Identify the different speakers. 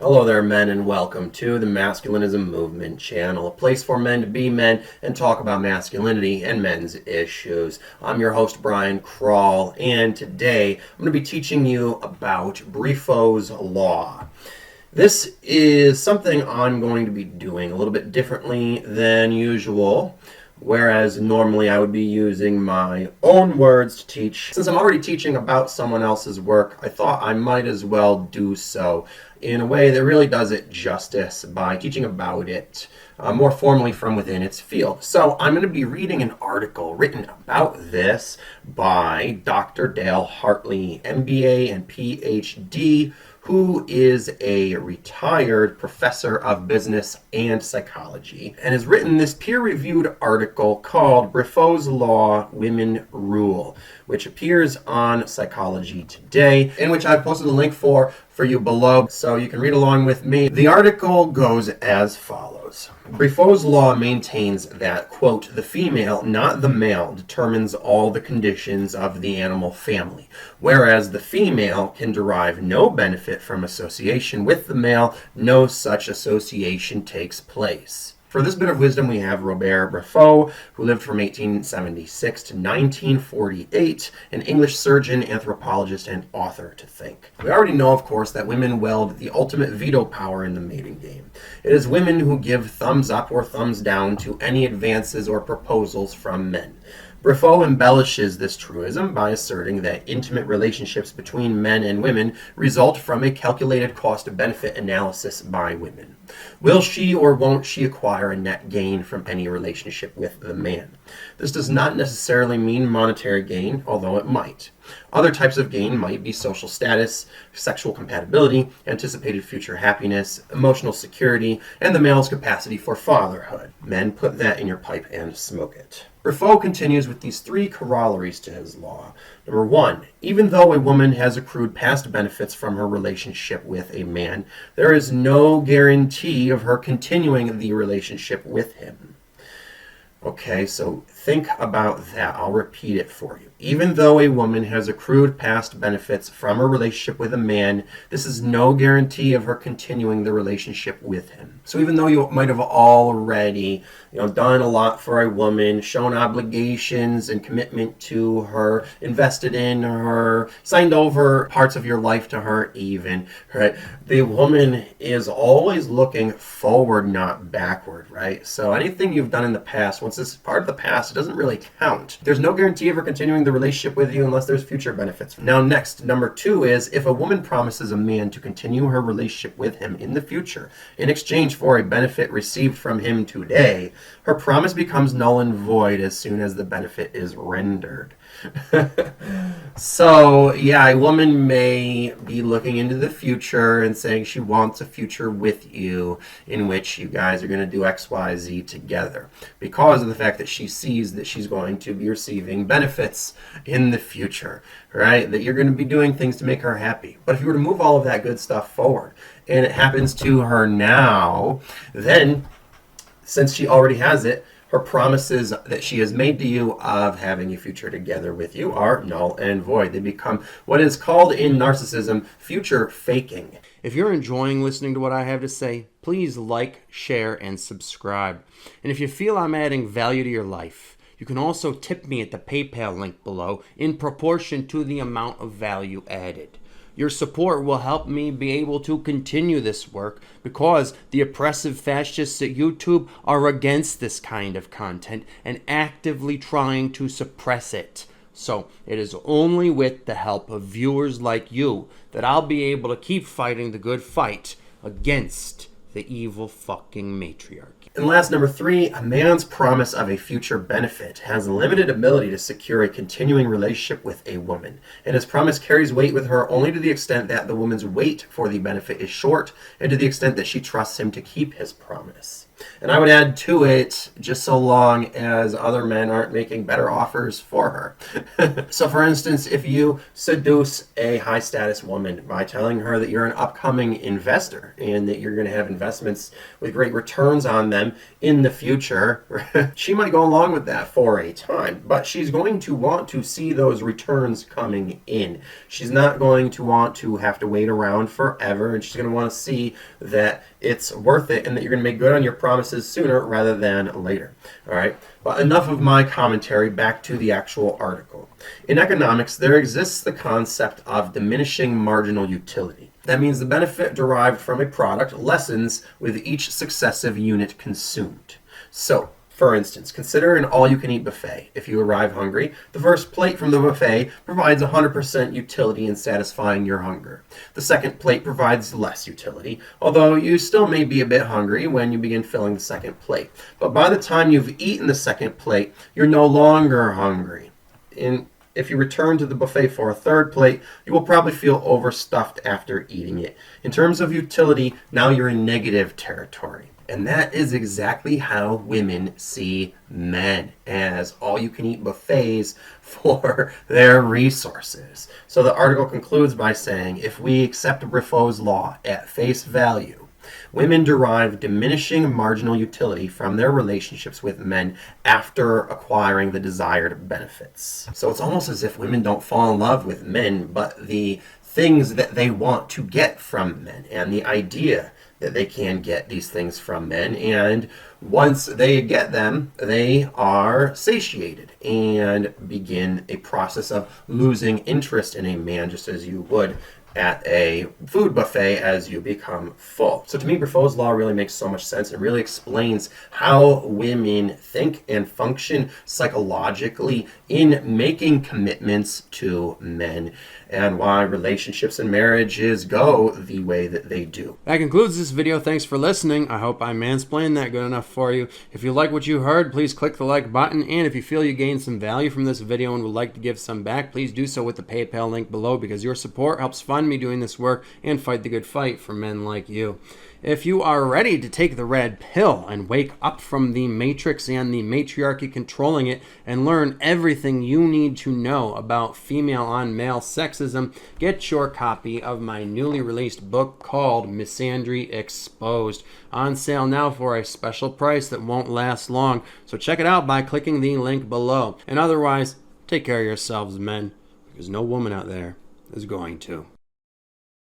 Speaker 1: Hello there, men, and welcome to the Masculinism Movement channel, a place for men to be men and talk about masculinity and men's issues. I'm your host, Brian Krall, and today I'm going to be teaching you about Briffaults Law. This is something I'm going to be doing a little bit differently than usual. Whereas normally I would be using my own words to teach. Since I'm already teaching about someone else's work, I thought I might as well do so in a way that really does it justice by teaching about it more formally from within its field. So I'm going to be reading an article written about this by Dr. Dale Hartley, MBA and Ph.D., who is a retired professor of business and psychology, and has written this peer-reviewed article called Briffaults Law, Women Rule, which appears on Psychology Today, in which I've posted a link for you below, so you can read along with me. The article goes as follows. Briffaults Law maintains that, quote, the female, not the male, determines all the conditions of the animal family, whereas the female can derive no benefit from association with the male. No such association takes place. For this bit of wisdom, we have Robert Briffault, who lived from 1876 to 1948, an English surgeon, anthropologist, and author, to think. We already know, of course, that women wield the ultimate veto power in the mating game. It is women who give thumbs up or thumbs down to any advances or proposals from men. Briffault embellishes this truism by asserting that intimate relationships between men and women result from a calculated cost-benefit analysis by women. Will she or won't she acquire a net gain from any relationship with the man? This does not necessarily mean monetary gain, although it might. Other types of gain might be social status, sexual compatibility, anticipated future happiness, emotional security, and the male's capacity for fatherhood. Men, put that in your pipe and smoke it. Briffault continues with these three corollaries to his law. Number one, even though a woman has accrued past benefits from her relationship with a man, there is no guarantee of her continuing the relationship with him. Okay, so think about that. I'll repeat it for you. Even though a woman has accrued past benefits from her relationship with a man, this is no guarantee of her continuing the relationship with him. So even though you might have already, done a lot for a woman, shown obligations and commitment to her, invested in her, signed over parts of your life to her even, right? The woman is always looking forward, not backward, right? So anything you've done in the past, once it's part of the past, it doesn't really count. There's no guarantee of her continuing the relationship with you unless there's future benefits. Now next, number two is, if a woman promises a man to continue her relationship with him in the future in exchange for a benefit received from him today, her promise becomes null and void as soon as the benefit is rendered. So, yeah, a woman may be looking into the future and saying she wants a future with you in which you guys are going to do X, Y, Z together because of the fact that she sees that she's going to be receiving benefits in the future, right? That you're going to be doing things to make her happy. But if you were to move all of that good stuff forward and it happens to her now, then since she already has it, her promises that she has made to you of having a future together with you are null and void. They become what is called in narcissism future faking. If you're enjoying listening to what I have to say, please like, share, and subscribe. And if you feel I'm adding value to your life, you can also tip me at the PayPal link below in proportion to the amount of value added. Your support will help me be able to continue this work because the oppressive fascists at YouTube are against this kind of content and actively trying to suppress it. So it is only with the help of viewers like you that I'll be able to keep fighting the good fight against the evil fucking matriarchy. And last, number three, a man's promise of a future benefit has limited ability to secure a continuing relationship with a woman, and his promise carries weight with her only to the extent that the woman's wait for the benefit is short and to the extent that she trusts him to keep his promise. And I would add to it, just so long as other men aren't making better offers for her. So for instance, if you seduce a high status woman by telling her that you're an upcoming investor and that you're going to have investment investments with great returns on them in the future, she might go along with that for a time, but she's going to want to see those returns coming in. She's not going to want to have to wait around forever, and she's going to want to see that it's worth it and that you're going to make good on your promises sooner rather than later. All right, but enough of my commentary, back to the actual article. In economics, there exists the concept of diminishing marginal utility. That means the benefit derived from a product lessens with each successive unit consumed. So, for instance, consider an all-you-can-eat buffet. If you arrive hungry, the first plate from the buffet provides 100% utility in satisfying your hunger. The second plate provides less utility, although you still may be a bit hungry when you begin filling the second plate. But by the time you've eaten the second plate, you're no longer hungry. If you return to the buffet for a third plate, you will probably feel overstuffed after eating it. In terms of utility, now you're in negative territory. And that is exactly how women see men, as all-you-can-eat buffets for their resources. So the article concludes by saying, if we accept Briffaults Law at face value, women derive diminishing marginal utility from their relationships with men after acquiring the desired benefits. So it's almost as if women don't fall in love with men, but the things that they want to get from men, and the idea that they can get these things from men, and once they get them, they are satiated and begin a process of losing interest in a man, just as you would at a food buffet as you become full. So to me, Briffaults Law really makes so much sense. It really explains how women think and function psychologically in making commitments to men, and why relationships and marriages go the way that they do.
Speaker 2: That concludes this video. Thanks for listening. I hope I mansplained that good enough for you. If you like what you heard, please click the like button. And if you feel you gained some value from this video and would like to give some back, please do so with the PayPal link below, because your support helps fund me doing this work and fight the good fight for men like you. If you are ready to take the red pill and wake up from the matrix and the matriarchy controlling it and learn everything you need to know about female on male sexism, get your copy of my newly released book called Misandry Exposed, on sale now for a special price that won't last long. So check it out by clicking the link below. And otherwise, take care of yourselves, men, because no woman out there is going to.